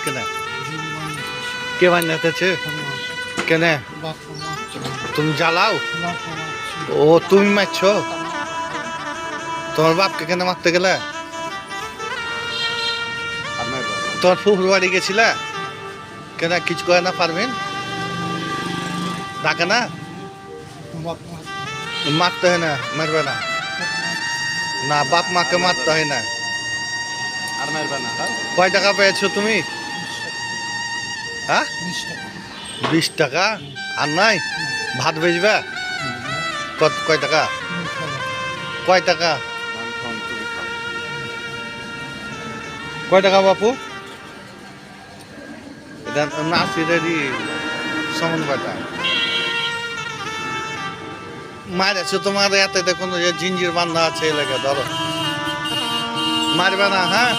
কেন কে বান্ধাতেছে কেন তুমি জ্বালাও ও তুমি মারছো তোমার বাপকে কেন মারতে গেলে তোমার ফুফুর বাড়ি গেছিলে কেন কিছু করে না পারবেন ডাকে না মারতে হয় না মারবে না না বাপ মাকে মারতে হয় না আর মারবে না কয় টাকা পেয়েছো তুমি হ্যাঁ 20 টাকা আর নাই ভাত বেচবে কত কয় টাকা কয় টাকা কয় টাকা বাপু এটা নাসিরেরই সমন বাটা মারেছো তোমার এতে দেখুন জিঞ্জির বান্ধা আছে এলাকা ধরো মারবে না হ্যাঁ